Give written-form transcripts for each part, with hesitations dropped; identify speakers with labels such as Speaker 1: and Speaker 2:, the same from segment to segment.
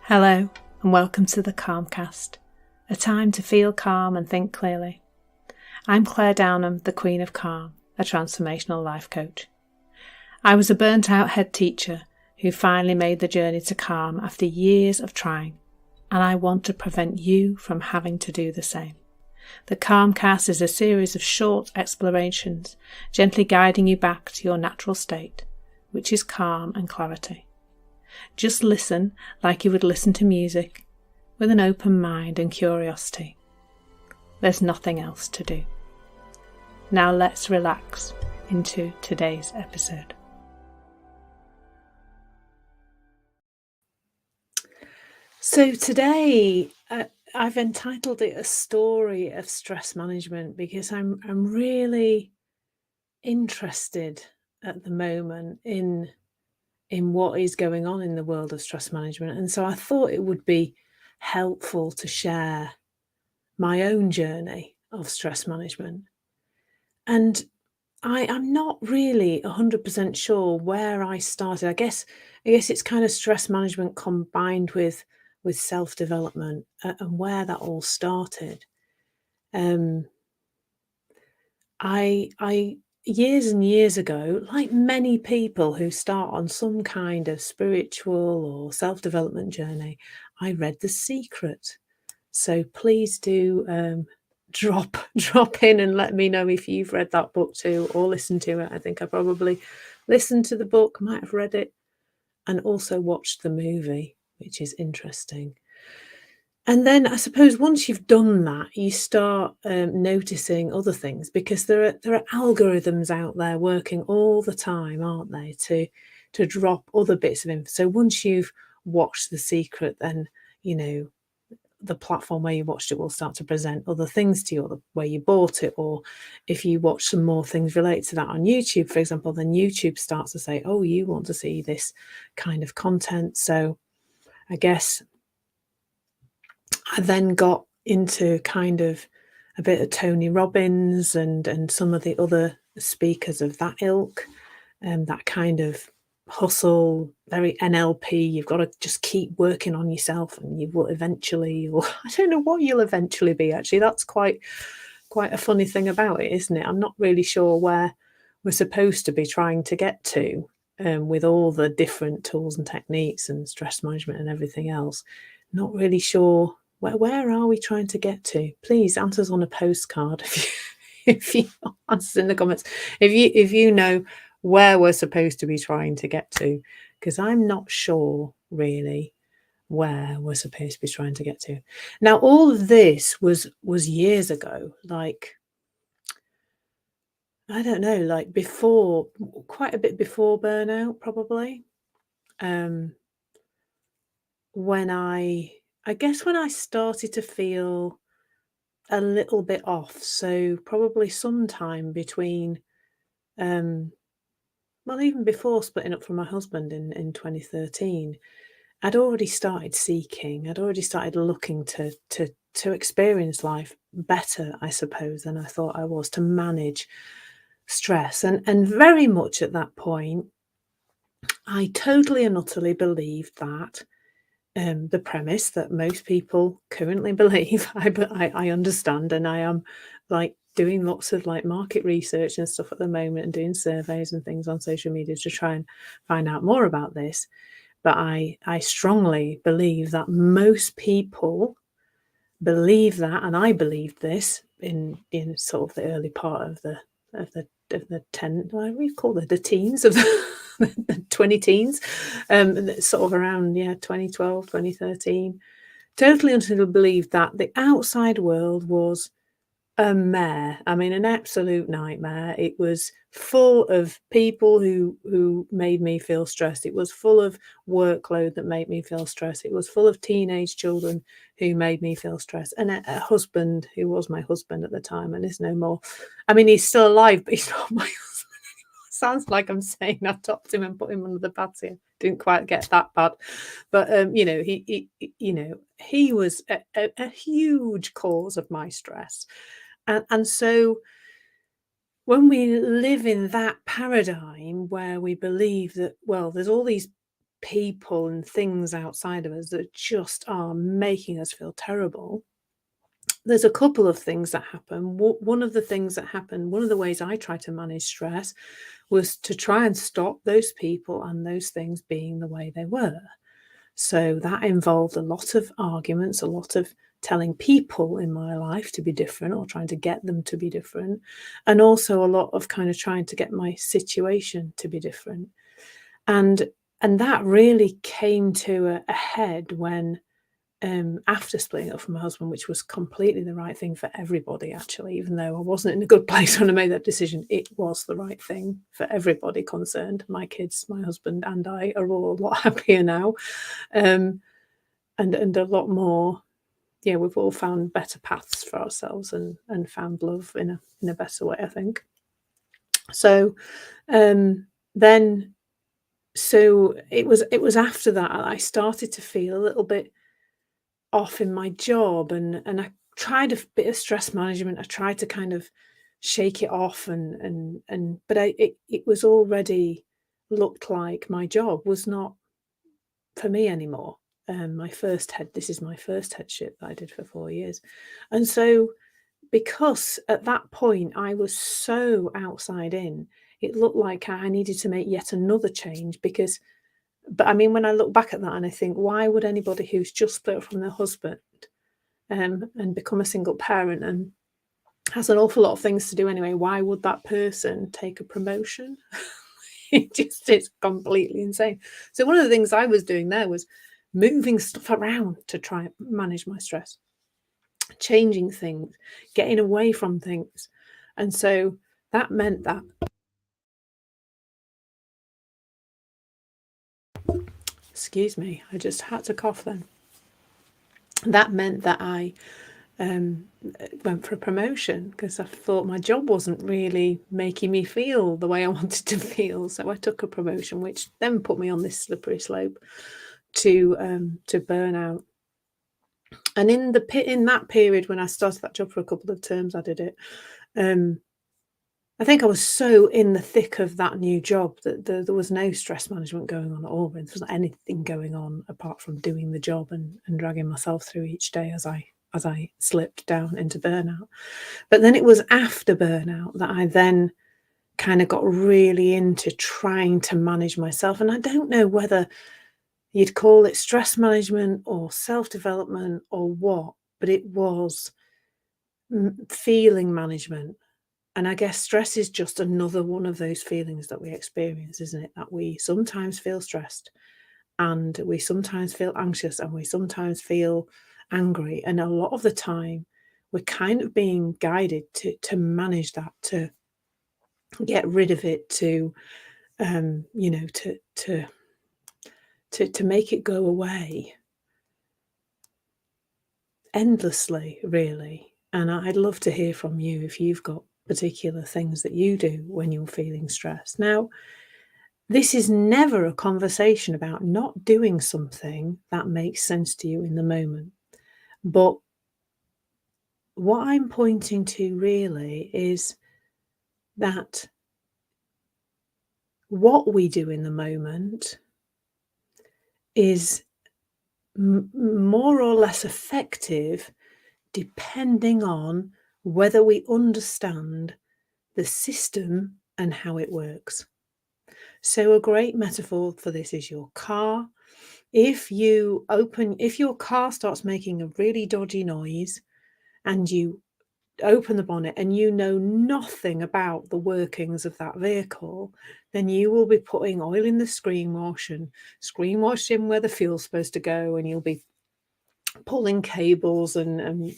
Speaker 1: Hello and welcome to the Calmcast, a time to feel calm and think clearly. I'm Claire Downham, the Queen of Calm, a transformational life coach. I was a burnt-out head teacher who finally made the journey to calm after years of trying, and I want to prevent you from having to do the same. The Calmcast is a series of short explorations, gently guiding you back to your natural state, which is calm and clarity. Just listen like you would listen to music, with an open mind and curiosity. There's nothing else to do. Now let's relax into today's episode. So today I've entitled it A Story of Stress Management because I'm really interested at the moment in what is going on in the world of stress management. And so I thought it would be helpful to share my own journey of stress management. And I'm not really 100% sure where I started. I guess it's kind of stress management combined with self-development and where that all started. I years and years ago, like many people who start on some kind of spiritual or self-development journey, I read The Secret. So please do drop in and let me know if you've read that book too or listened to it. I think I probably listened to the book, might have read it, and also watched the movie, which is interesting. And then I suppose once you've done that, you start noticing other things because there are algorithms out there working all the time, aren't they, to drop other bits of info. So once you've watched The Secret, then the platform where you watched it will start to present other things to you, or where you bought it, or if you watch some more things related to that on YouTube, for example, then YouTube starts to say, oh, you want to see this kind of content. So I guess I then got into kind of a bit of Tony Robbins and some of the other speakers of that ilk, that kind of hustle, very NLP. You've got to just keep working on yourself and you will eventually, or I don't know what you'll eventually be, actually. That's quite a funny thing about it, isn't it? I'm not really sure where we're supposed to be trying to get to with all the different tools and techniques and stress management and everything else. Not really sure where are we trying to get to. Please answer us on a postcard if you answer in the comments if you know where we're supposed to be trying to get to, because I'm not sure really where we're supposed to be trying to get to. Now, all of this was years ago, like I don't know, like before, quite a bit before burnout, probably. When I guess when I started to feel a little bit off, so probably sometime between, well, even before splitting up from my husband in 2013, I'd already started seeking. I'd already started looking to experience life better, I suppose, than I thought I was, to manage stress. And very much at that point, I totally and utterly believed that the premise that most people currently believe, I understand, and I am like doing lots of like market research and stuff at the moment and doing surveys and things on social media to try and find out more about this. But I strongly believe that most people believe that, and I believed this in sort of the early part of the 10, we call it the teens of the 20 teens, sort of around 2012, 2013. Totally until believed that the outside world was a mare. I mean, an absolute nightmare. It was full of people who made me feel stressed. It was full of workload that made me feel stressed. It was full of teenage children who made me feel stressed, and a husband who was my husband at the time and is no more. I mean, he's still alive, but he's not my husband anymore. Sounds like I'm saying I topped him and put him under the pads here. Didn't quite get that bad, but he was a huge cause of my stress. And so when we live in that paradigm where we believe that, well, there's all these people and things outside of us that just are making us feel terrible, there's a couple of things that happen. One of the things that happened, one of the ways I try to manage stress was to try and stop those people and those things being the way they were. So that involved a lot of arguments, a lot of telling people in my life to be different or trying to get them to be different, and also a lot of kind of trying to get my situation to be different. And that really came to a head when after splitting up from my husband, which was completely the right thing for everybody, actually, even though I wasn't in a good place when I made that decision, it was the right thing for everybody concerned. My kids, my husband, and I are all a lot happier now, and a lot more. Yeah, we've all found better paths for ourselves and found love in a better way, I think. So then, so it was after that I started to feel a little bit off in my job, and I tried a bit of stress management. I tried to kind of shake it off, but it was already looked like my job was not for me anymore. This is my first headship that I did for 4 years, and so because at that point I was so outside in, it looked like I needed to make yet another change because. But I mean, when I look back at that and I think, why would anybody who's just split up from their husband and become a single parent and has an awful lot of things to do anyway, why would that person take a promotion? It's completely insane. So one of the things I was doing there was moving stuff around to try and manage my stress, changing things, getting away from things. And so that meant that. Excuse me, I just had to cough then. That meant that I went for a promotion because I thought my job wasn't really making me feel the way I wanted to feel. So I took a promotion, which then put me on this slippery slope to burnout. And in that period when I started that job for a couple of terms, I did it. I think I was so in the thick of that new job that there was no stress management going on at all. There wasn't anything going on apart from doing the job and dragging myself through each day as I slipped down into burnout. But then it was after burnout that I then kind of got really into trying to manage myself. And I don't know whether you'd call it stress management or self-development or what, but it was feeling management. And I guess stress is just another one of those feelings that we experience, isn't it? That we sometimes feel stressed and we sometimes feel anxious and we sometimes feel angry. And a lot of the time we're kind of being guided to manage that, to get rid of it, to to make it go away endlessly, really. And I'd love to hear from you if you've got particular things that you do when you're feeling stressed. Now, this is never a conversation about not doing something that makes sense to you in the moment. But what I'm pointing to really is that what we do in the moment is more or less effective depending on whether we understand the system and how it works. So a great metaphor for this is your car. If your car starts making a really dodgy noise and you open the bonnet and you know nothing about the workings of that vehicle, then you will be putting oil in the screen wash and screen washing where the fuel's supposed to go, and you'll be pulling cables and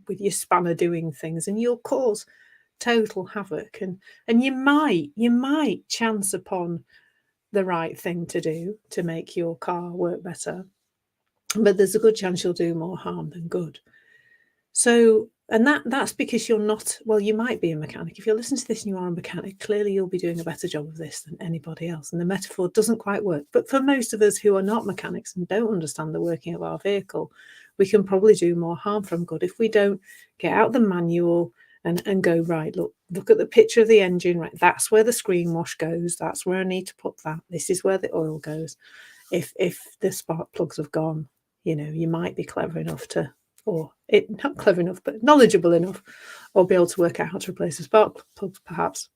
Speaker 1: with your spanner doing things, and you'll cause total havoc. And you might chance upon the right thing to do to make your car work better, but there's a good chance you'll do more harm than good. So, and that's because you're not, well, you might be a mechanic. If you're listening to this and you are a mechanic, clearly you'll be doing a better job of this than anybody else. And the metaphor doesn't quite work. But for most of us who are not mechanics and don't understand the working of our vehicle, we can probably do more harm from good if we don't get out the manual and go, right, look at the picture of the engine, right, that's where the screen wash goes, that's where I need to put that, this is where the oil goes. If the spark plugs have gone, you might be clever enough to, not clever enough, but knowledgeable enough, or be able to work out how to replace the spark plugs, perhaps.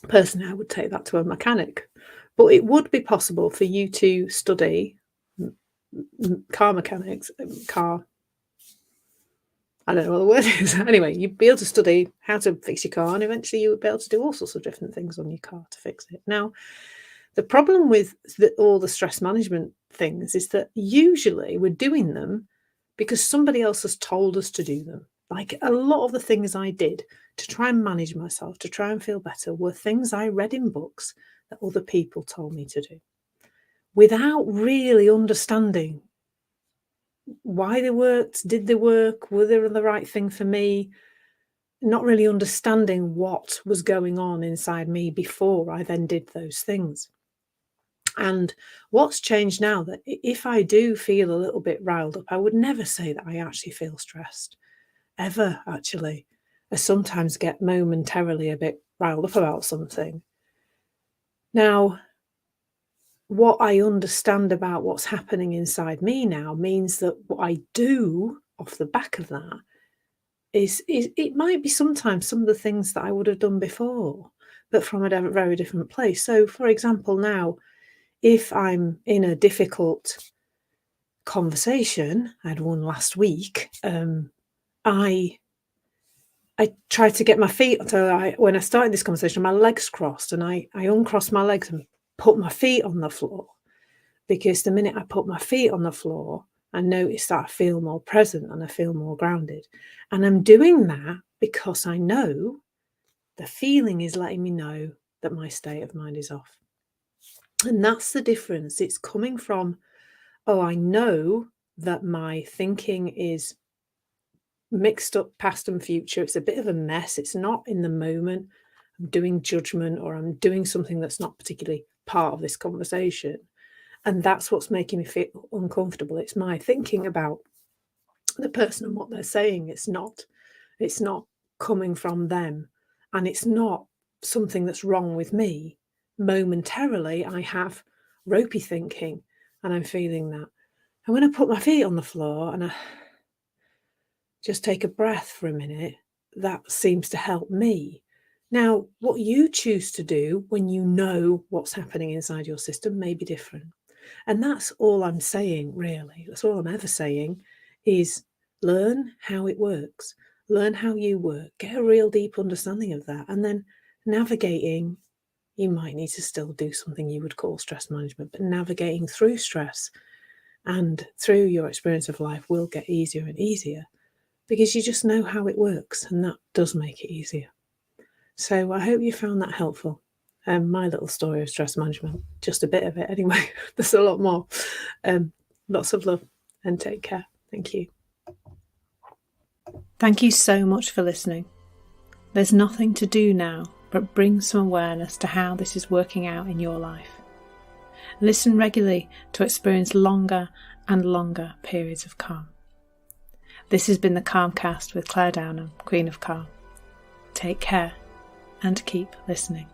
Speaker 1: Personally, I would take that to a mechanic. But it would be possible for you to study car mechanics, I don't know what the word is. Anyway, you'd be able to study how to fix your car, and eventually you would be able to do all sorts of different things on your car to fix it. Now, the problem with all the stress management things is that usually we're doing them because somebody else has told us to do them. Like a lot of the things I did to try and manage myself, to try and feel better, were things I read in books that other people told me to do, without really understanding why they worked, did they work, were they the right thing for me, not really understanding what was going on inside me before I then did those things. And what's changed now, that if I do feel a little bit riled up, I would never say that I actually feel stressed, ever, actually. I sometimes get momentarily a bit riled up about something. Now, what I understand about what's happening inside me now means that what I do off the back of that is it might be sometimes some of the things that I would have done before, but from a very different place. So, for example, now, if I'm in a difficult conversation, I had one last week, I tried to get my feet. So when I started this conversation, my legs crossed, and I uncrossed my legs and put my feet on the floor, because the minute I put my feet on the floor, I notice that I feel more present and I feel more grounded. And I'm doing that because I know the feeling is letting me know that my state of mind is off. And that's the difference. It's coming from, I know that my thinking is mixed up past and future. It's a bit of a mess. It's not in the moment. I'm doing judgment, or I'm doing something that's not particularly part of this conversation. And that's what's making me feel uncomfortable. It's my thinking about the person and what they're saying. It's not coming from them. And it's not something that's wrong with me. Momentarily, I have ropey thinking, and I'm feeling that. And when I put my feet on the floor and I just take a breath for a minute, that seems to help me. Now, what you choose to do when you know what's happening inside your system may be different. And that's all I'm saying, really. That's all I'm ever saying, is learn how it works. Learn how you work. Get a real deep understanding of that. And then navigating, you might need to still do something you would call stress management, but navigating through stress and through your experience of life will get easier and easier, because you just know how it works, and that does make it easier. So I hope you found that helpful. My little story of stress management, just a bit of it anyway. There's a lot more. Lots of love and take care. Thank you. Thank you so much for listening. There's nothing to do now but bring some awareness to how this is working out in your life. Listen regularly to experience longer and longer periods of calm. This has been the Calmcast with Claire Downham, Queen of Calm. Take care and keep listening.